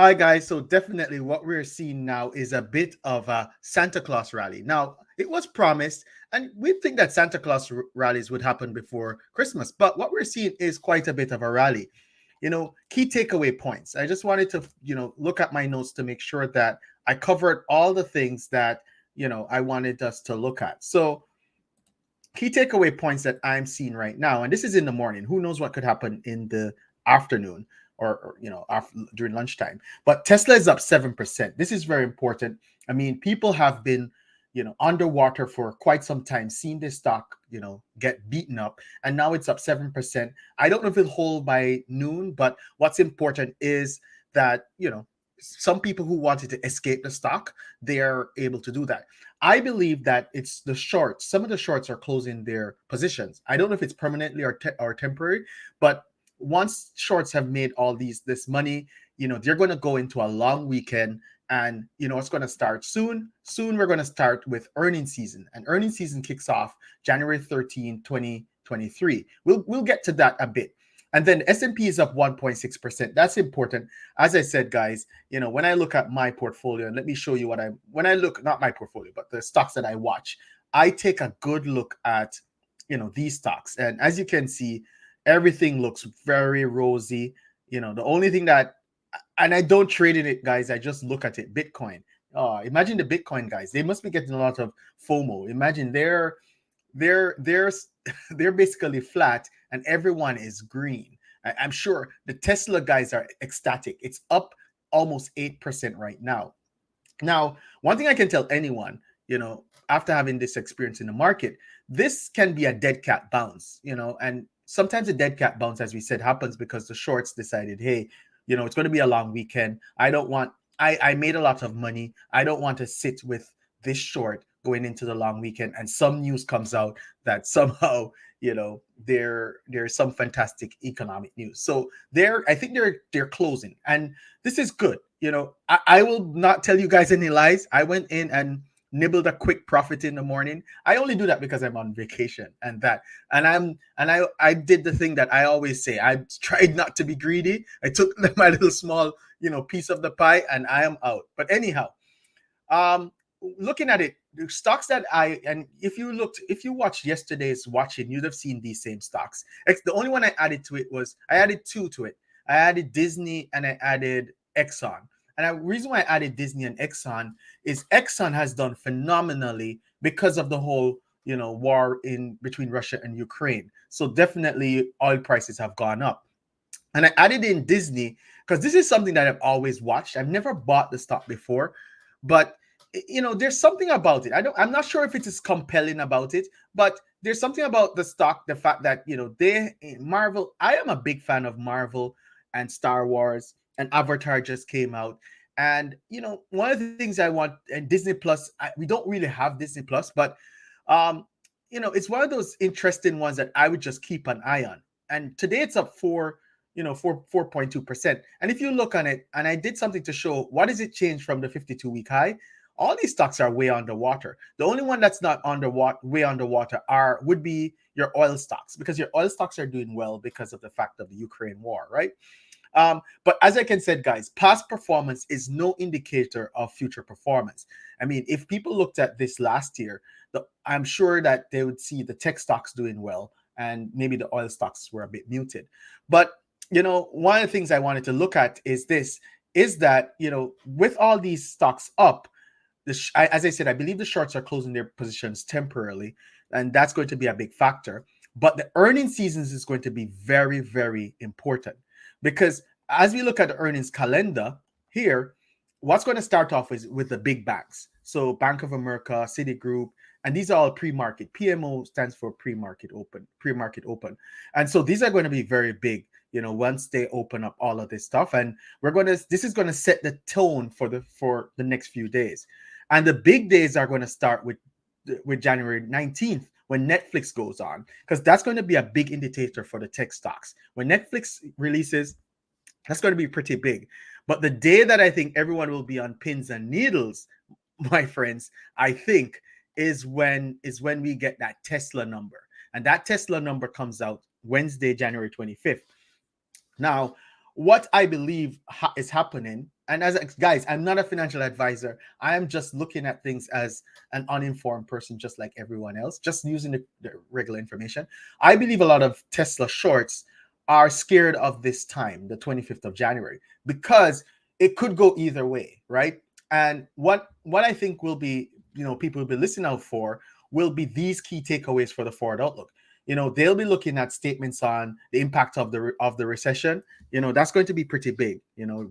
Hi guys, so definitely what we're seeing now is a bit of a Santa Claus rally. Now, it was promised, and we think that Santa Claus rallies would happen before Christmas, but what we're seeing is quite a bit of a rally. Key takeaway points. I just wanted to, look at my notes to make sure that I covered all the things that, I wanted us to look at. So, key takeaway points that I'm seeing right now, and this is in the morning. Who knows what could happen in the afternoon or after, during lunchtime? But Tesla is up 7%. This is very important. I mean, people have been, underwater for quite some time, seeing this stock, get beaten up, and now it's up 7%. I don't know if it'll hold by noon, but what's important is that, some people who wanted to escape the stock, they are able to do that. I believe that it's the shorts. Some of the shorts are closing their positions. I don't know if it's permanently or temporary, but once shorts have made all this money, they're going to go into a long weekend, and it's going to start soon. Soon we're going to start with earnings season, and earnings season kicks off January 13, 2023. We'll get to that a bit. And then S&P is up 1.6%. That's important. As I said, guys, when I look at my portfolio, and let me show you when I look, not my portfolio, but the stocks that I watch, I take a good look at, these stocks. And as you can see, everything looks very rosy. The only thing that, and I don't trade in it, guys, I just look at it. Bitcoin. Imagine the Bitcoin guys. They must be getting a lot of FOMO. Imagine they're they're basically flat and everyone is green. I'm sure the Tesla guys are ecstatic. It's up almost 8% right now. Now, one thing I can tell anyone, after having this experience in the market, this can be a dead cat bounce, and sometimes a dead cat bounce, as we said, happens because the shorts decided, hey, it's going to be a long weekend. I made a lot of money. I don't want to sit with this short going into the long weekend, and some news comes out that somehow there's some fantastic economic news. So I think they're closing, and this is good. I will not tell you guys any lies. I went in and nibbled a quick profit in the morning. I only do that because I'm on vacation, I did the thing that I always say. I tried not to be greedy. I took my little small piece of the pie, and I am out. But anyhow, looking at it, the stocks that if you watched yesterday's watching, you'd have seen these same stocks. The only one I added to it I added two to it. I added Disney and I added Exxon. And the reason why I added Disney and Exxon is Exxon has done phenomenally because of the whole war in between Russia and Ukraine. So definitely oil prices have gone up. And I added in Disney because this is something that I've always watched. I've never bought the stock before, but there's something about it. I'm not sure if it is compelling about it, but there's something about the stock, the fact that Marvel. I am a big fan of Marvel and Star Wars, and Avatar just came out. And one of the things I want, and Disney Plus, we don't really have Disney Plus, but it's one of those interesting ones that I would just keep an eye on. And today it's up 4.2%. And if you look on it, and I did something to show what does it change from the 52-week high, all these stocks are way underwater. The only one that's not way underwater would be your oil stocks, because your oil stocks are doing well because of the fact of the Ukraine war, right? But as I can said, guys, past performance is no indicator of future performance. I mean, if people looked at this last year, I'm sure that they would see the tech stocks doing well, and maybe the oil stocks were a bit muted. But one of the things I wanted to look at is that with all these stocks up, as I said, I believe the shorts are closing their positions temporarily, and that's going to be a big factor. But the earnings seasons is going to be very, very important, because as we look at the earnings calendar here, what's going to start off is with the big banks. So Bank of America, Citigroup, and these are all pre-market. PMO stands for pre-market open. And so these are going to be very big, once they open up all of this stuff. And this is going to set the tone for the next few days. And the big days are going to start with January 19th, when Netflix goes on, because that's going to be a big indicator for the tech stocks. When Netflix releases, that's going to be pretty big. But the day that I think everyone will be on pins and needles, my friends, I think is when we get that Tesla number. And that Tesla number comes out Wednesday, January 25th. Now, what I believe is happening, and as guys, I'm not a financial advisor. I am just looking at things as an uninformed person, just like everyone else, just using the regular information. I believe a lot of Tesla shorts are scared of this time, the 25th of January, because it could go either way, right? And what I think will be, people will be listening out for will be these key takeaways for the forward outlook. They'll be looking at statements on the impact of the recession. That's going to be pretty big.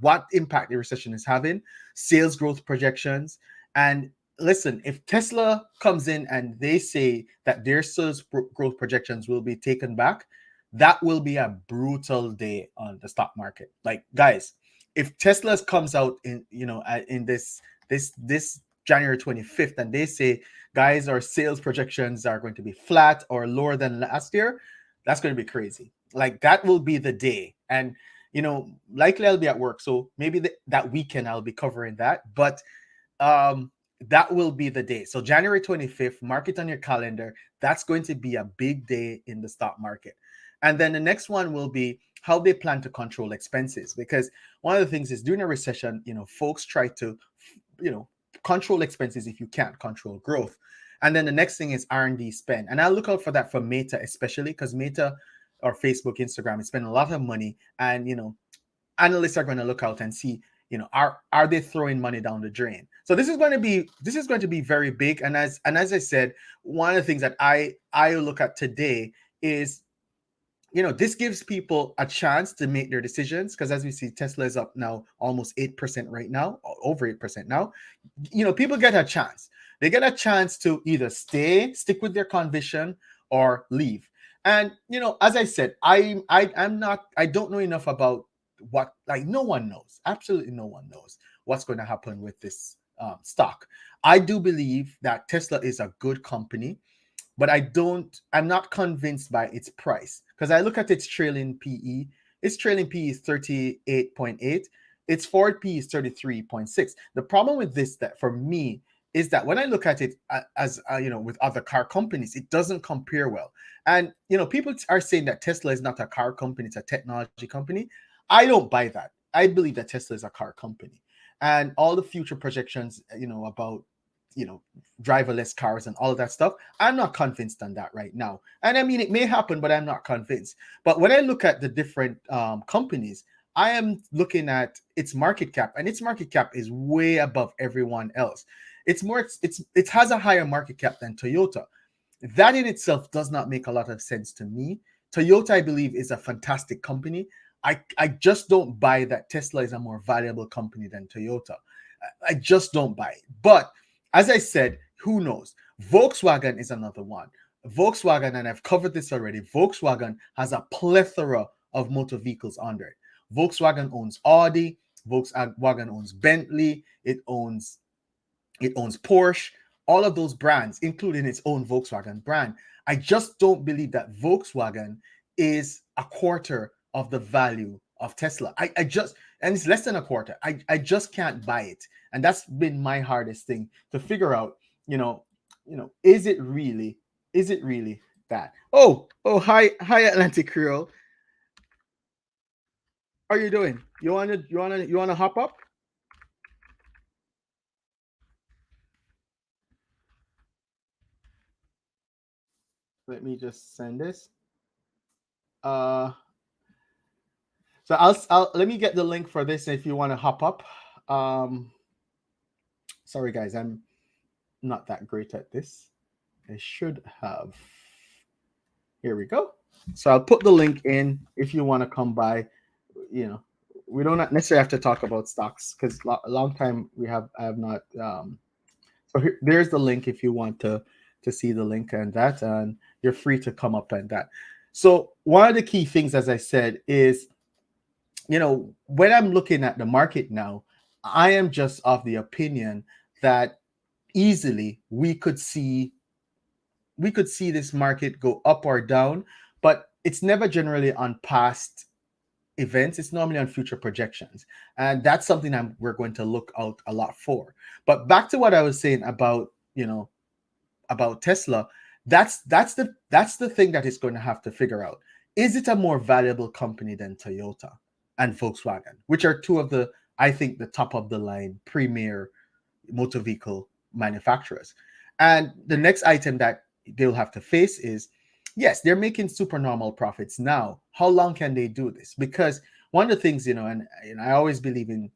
What impact the recession is having, sales growth projections. And listen, if Tesla comes in and they say that their sales growth projections will be taken back, that will be a brutal day on the stock market. Like, guys, if Tesla comes out in this January 25th and they say, guys, our sales projections are going to be flat or lower than last year, that's going to be crazy. Like, that will be the day. And likely I'll be at work, so maybe that weekend I'll be covering that. But that will be the day. So January 25th, mark it on your calendar. That's going to be a big day in the stock market. And then the next one will be how they plan to control expenses. Because one of the things is, during a recession, folks try to, control expenses if you can't control growth. And then the next thing is R&D spend. And I'll look out for that for Meta, especially because Meta or Facebook, Instagram is spending a lot of money. And, analysts are going to look out and see, are they throwing money down the drain? So this is going to be very big. And as I said, one of the things that I look at today is, this gives people a chance to make their decisions, because as we see, Tesla is up now almost 8% right now, over 8% now. People get a chance. They get a chance to either stick with their conviction, or leave. And as I said, I don't know enough about what, like, no one knows. Absolutely no one knows what's going to happen with this stock. I do believe that Tesla is a good company, but I'm not convinced by its price, because I look at its trailing PE. Its trailing PE is 38.8. Its forward PE is 33.6. The problem with this, that for me, is that when I look at it as with other car companies, it doesn't compare well. And people are saying that Tesla is not a car company, it's a technology company. I don't buy that. I believe that Tesla is a car company, and all the future projections, about driverless cars and all of that stuff, I'm not convinced on that right now. And I mean, it may happen, but I'm not convinced. But when I look at the different companies, I am looking at its market cap, and its market cap is way above everyone else. It has a higher market cap than Toyota. That in itself does not make a lot of sense to me. Toyota, I believe, is a fantastic company. I just don't buy that Tesla is a more valuable company than Toyota. I just don't buy it. But as I said, who knows? Volkswagen is another one. Volkswagen, and I've covered this already, Volkswagen has a plethora of motor vehicles under it. Volkswagen owns Audi, Volkswagen owns Bentley, it owns Porsche, all of those brands, including its own Volkswagen brand. I just don't believe that Volkswagen is a quarter of the value of Tesla. And it's less than a quarter. I just can't buy it. And that's been my hardest thing to figure out, is it really that? Oh, hi, Atlantic Creole. How are you doing? You wanna hop up? Let me just send this. So I'll let me get the link for this if you want to hop up. Sorry guys, I'm not that great at this. I should have. Here we go. So I'll put the link in if you want to come by. We don't necessarily have to talk about stocks, because a long time I have not. So there's the link if you want to see the link and that, and you're free to come up and that. So one of the key things, as I said, is, when I'm looking at the market now, I am just of the opinion that easily we could see this market go up or down, but it's never generally on past events. It's normally on future projections, and that's something we're going to look out a lot for. But back to what I was saying about about Tesla, that's the thing that is going to have to figure out: is it a more valuable company than Toyota? and Volkswagen, which are two of the, I think, the top of the line premier motor vehicle manufacturers. And the next item that they'll have to face is, yes, they're making supernormal profits now. How long can they do this? Because one of the things, and I always believe in,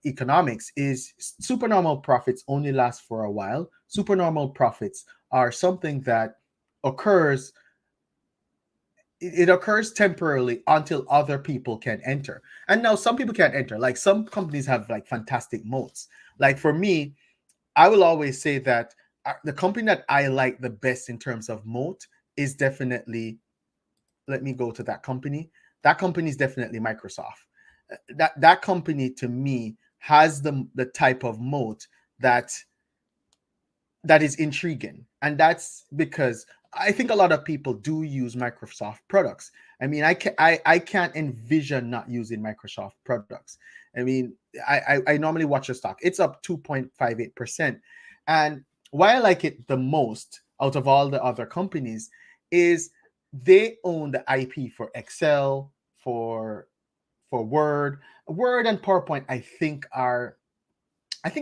economics, is supernormal profits only last for a while. Supernormal profits are something that occurs, it occurs temporarily until other people can enter. And now some people can't enter. Like some companies have like fantastic moats. Like for me, I will always say that the company that I like the best in terms of moat is definitely, let me go to that company. That company is definitely Microsoft. That company to me has the type of moat that is intriguing, and that's because I think a lot of people do use Microsoft products. I mean, I can't envision not using Microsoft products. I mean, I normally watch the stock. It's up 2.58%. And why I like it the most out of all the other companies is they own the IP for Excel, for Word and PowerPoint. I think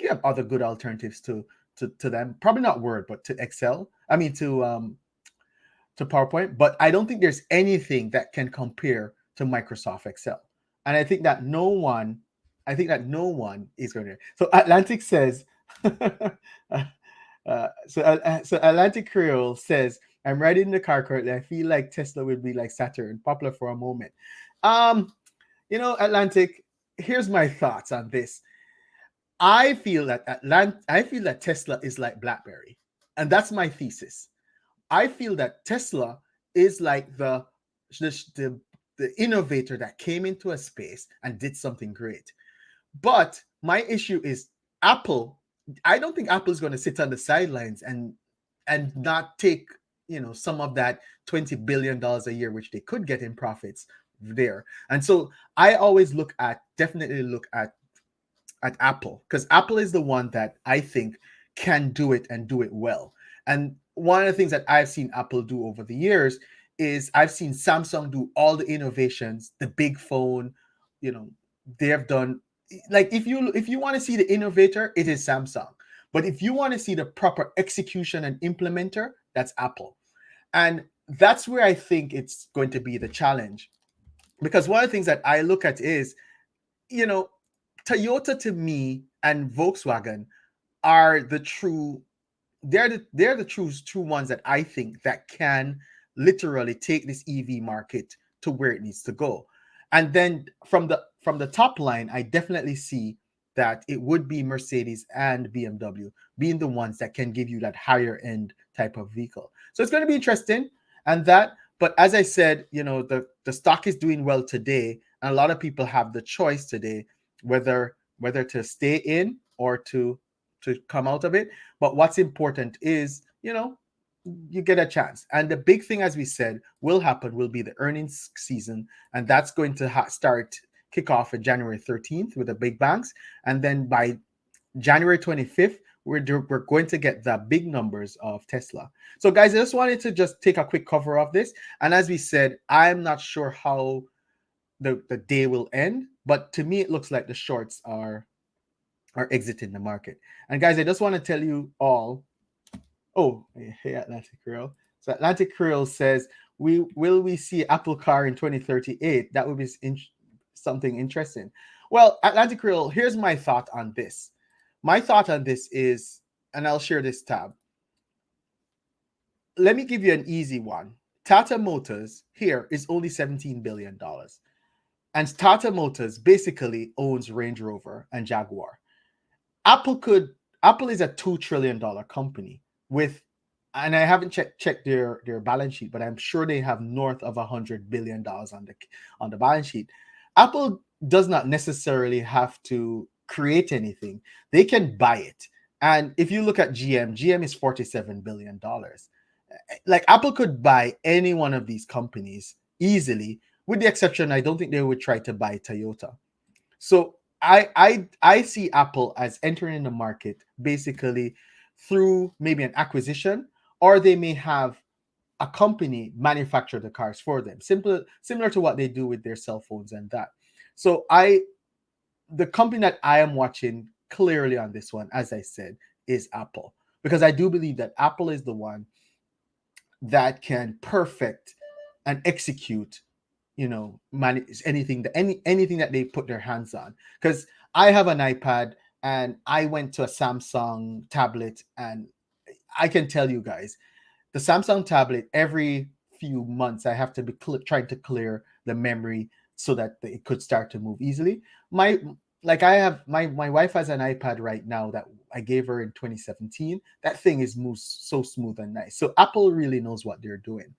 you have other good alternatives to them. Probably not Word, but to Excel. I mean to PowerPoint. But I don't think there's anything that can compare to Microsoft Excel. And I think that no one is going to. So Atlantic says, so Atlantic Creole says, I'm riding in the car currently. I feel like Tesla would be like Saturn, popular for a moment. Atlantic, here's my thoughts on this. I feel that Tesla is like BlackBerry, and that's my thesis. I feel that Tesla is like the innovator that came into a space and did something great. But my issue is Apple. I don't think Apple is going to sit on the sidelines and not take some of that $20 billion a year which they could get in profits there. And so I always definitely look at Apple, because Apple is the one that I think can do it and do it well. And one of the things that I've seen Apple do over the years is I've seen Samsung do all the innovations, the big phone, they have done, like, if you want to see the innovator, it is Samsung. But if you want to see the proper execution and implementer, that's Apple. And that's where I think it's going to be the challenge. Because one of the things that I look at is, Toyota to me and Volkswagen are the true, they're the true ones that I think that can literally take this EV market to where it needs to go. And then from the top line, I definitely see that it would be Mercedes and BMW being the ones that can give you that higher end type of vehicle. So it's going to be interesting. But as I said, the stock is doing well today, and a lot of people have the choice today whether to stay in or to come out of it. But what's important is, you get a chance. And the big thing, as we said, will be the earnings season, and that's going to kick off on January 13th with the big banks, and then by January 25th, we're going to get the big numbers of Tesla. So guys, I just wanted to just take a quick cover of this. And as we said, I'm not sure how the day will end, but to me, it looks like the shorts are exiting the market. And guys, I just want to tell you all, hey, Atlantic Creole. So Atlantic Creole says, will we see Apple car in 2038? That would be something interesting. Well, Atlantic Creole, here's my thought on this. My thought on this is, and I'll share this tab. Let me give you an easy one. Tata Motors here is only $17 billion. And Tata Motors basically owns Range Rover and Jaguar. Apple is a $2 trillion company with, and I haven't checked their balance sheet, but I'm sure they have north of $100 billion on the balance sheet. Apple does not necessarily have to create anything. They can buy it. And if you look at GM is $47 billion. Like, Apple could buy any one of these companies easily, with the exception, I don't think they would try to buy Toyota. So I see Apple as entering the market basically through maybe an acquisition, or they may have a company manufacture the cars for them, similar to what they do with their cell phones and that. So the company that I am watching clearly on this one, as I said, is Apple, because I do believe that Apple is the one that can perfect and execute, manage anything that they put their hands on. Because I have an iPad and I went to a Samsung tablet, and I can tell you guys, the Samsung tablet, every few months I have to be trying to clear the memory so that it could start to move easily. My I have my wife has an iPad right now that I gave her in 2017. That thing is moves so smooth and nice. So Apple really knows what they're doing.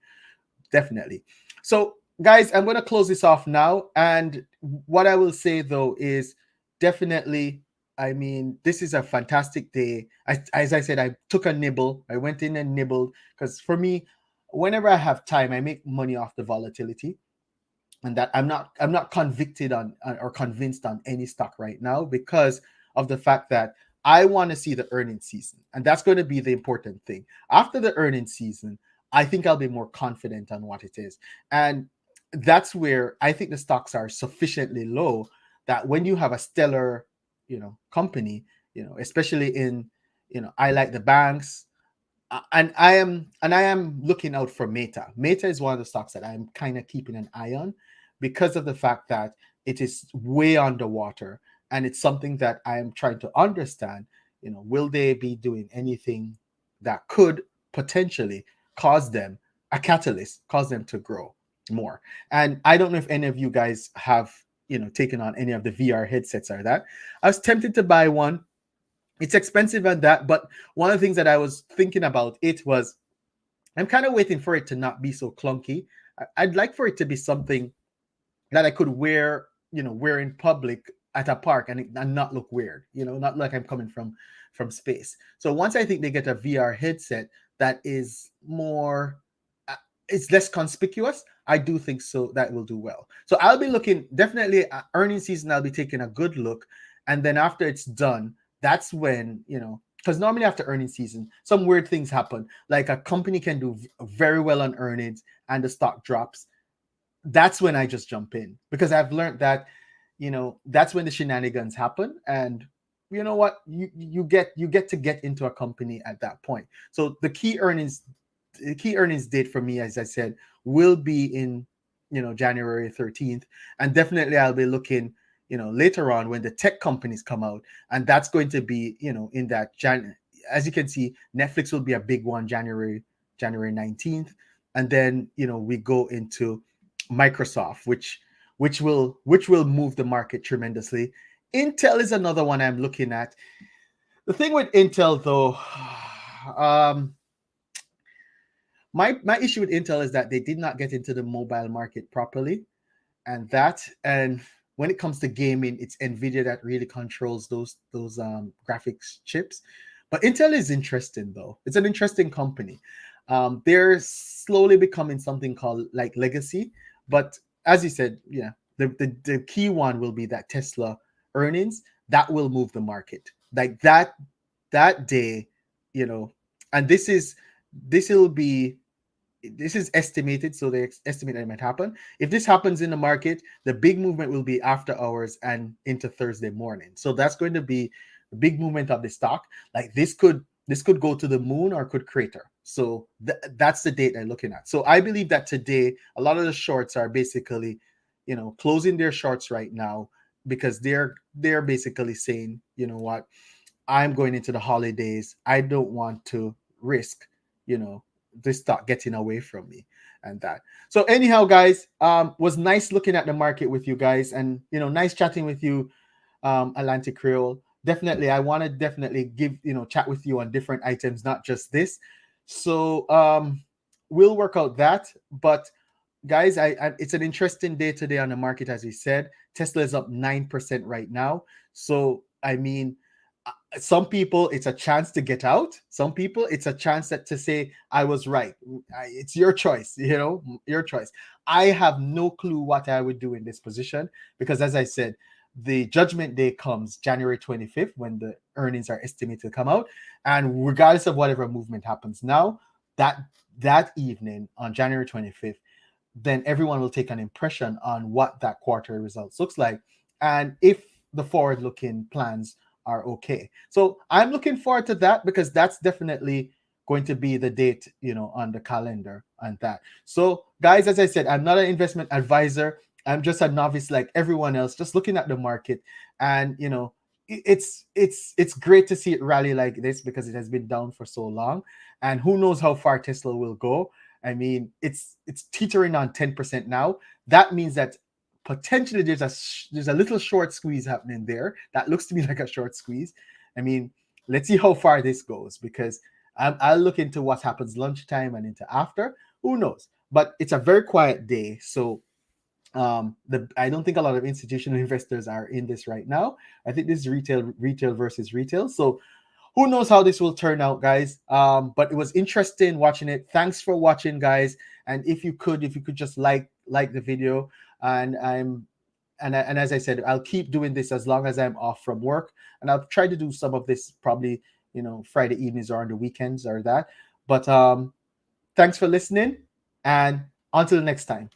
Definitely. So guys, I'm going to close this off now, and what I will say though is definitely, I mean, this is a fantastic day. As I said, I took a nibble. I went in and nibbled, because for me, whenever I have time, I make money off the volatility, and that I'm not convicted on or convinced on any stock right now, because of the fact that I want to see the earnings season, and that's going to be the important thing. After the earnings season, I think I'll be more confident on what it is, and that's where I think the stocks are sufficiently low that when you have a stellar, company, especially in, I like the banks, and I am looking out for Meta. Meta is one of the stocks that I'm kind of keeping an eye on, because of the fact that it is way underwater, and it's something that I am trying to understand. Will they be doing anything that could potentially cause them a catalyst, cause them to grow more? And I don't know if any of you guys have taken on any of the VR headsets or that. I was tempted to buy one. It's expensive and that, but one of the things that I was thinking about it was, I'm kind of waiting for it to not be so clunky. I'd like for it to be something that I could wear in public at a park, and not look weird, not like I'm coming from space. So once I think they get a VR headset that is more, it's less conspicuous, I do think so that will do well. So I'll be looking definitely at earnings season. I'll be taking a good look, and then after it's done, that's when, because normally after earnings season, some weird things happen. Like a company can do very well on earnings and the stock drops. That's when I just jump in, because I've learned that, that's when the shenanigans happen. And you know what? You get to get into a company at that point. So the key earnings date for me, as I said, will be in, January 13th. And definitely I'll be looking, later on when the tech companies come out. And that's going to be, in that as you can see, Netflix will be a big one, January 19th. And then, we go into Microsoft, which will move the market tremendously. Intel is another one I'm looking at. The thing with Intel though, my issue with Intel is that they did not get into the mobile market properly, and when it comes to gaming, it's Nvidia that really controls those graphics chips. But Intel is interesting though. It's an interesting company. They're slowly becoming something called like legacy. But as you said, yeah, the key one will be that Tesla earnings that will move the market. Like that day, and this is estimated, so they estimate that it might happen. If this happens in the market, the big movement will be after hours and into Thursday morning. So that's going to be the big movement of the stock. Like this could go to the moon or could crater. So that's the date I'm looking at. So I believe that today a lot of the shorts are basically, closing their shorts right now, because they're basically saying, you know what, I'm going into the holidays. I don't want to risk, this stock getting away from me and that. So anyhow, guys, was nice looking at the market with you guys, and nice chatting with you, Atlantic Creole. Definitely, I want to definitely give chat with you on different items, not just this. So we'll work out that. But guys, it's an interesting day today on the market. As we said, Tesla is up 9% right now. So I mean, some people it's a chance to get out. Some people it's a chance to say I was right. It's your choice, your choice. I have no clue what I would do in this position, because as I said, the judgment day comes January 25th when the earnings are estimated to come out, and regardless of whatever movement happens now, that evening on January 25th, then everyone will take an impression on what that quarter results looks like, and if the forward looking plans are okay. So I'm looking forward to that, because that's definitely going to be the date, on the calendar and that. So guys, as I said, I'm not an investment advisor. I'm just a novice like everyone else, just looking at the market. And it's great to see it rally like this, because it has been down for so long, and who knows how far Tesla will go. I mean, it's teetering on 10% now. That means that potentially there's a little short squeeze happening there. That looks to me like a short squeeze. I mean, let's see how far this goes, because I'll look into what happens lunchtime and into after. Who knows? But it's a very quiet day, so I don't think a lot of institutional investors are in this right now. I think this is retail versus retail. So who knows how this will turn out, guys. But it was interesting watching it. Thanks for watching, guys. And if you could just like the video, and as I said, I'll keep doing this as long as I'm off from work, and I'll try to do some of this probably Friday evenings or on the weekends or that. But thanks for listening, and until next time.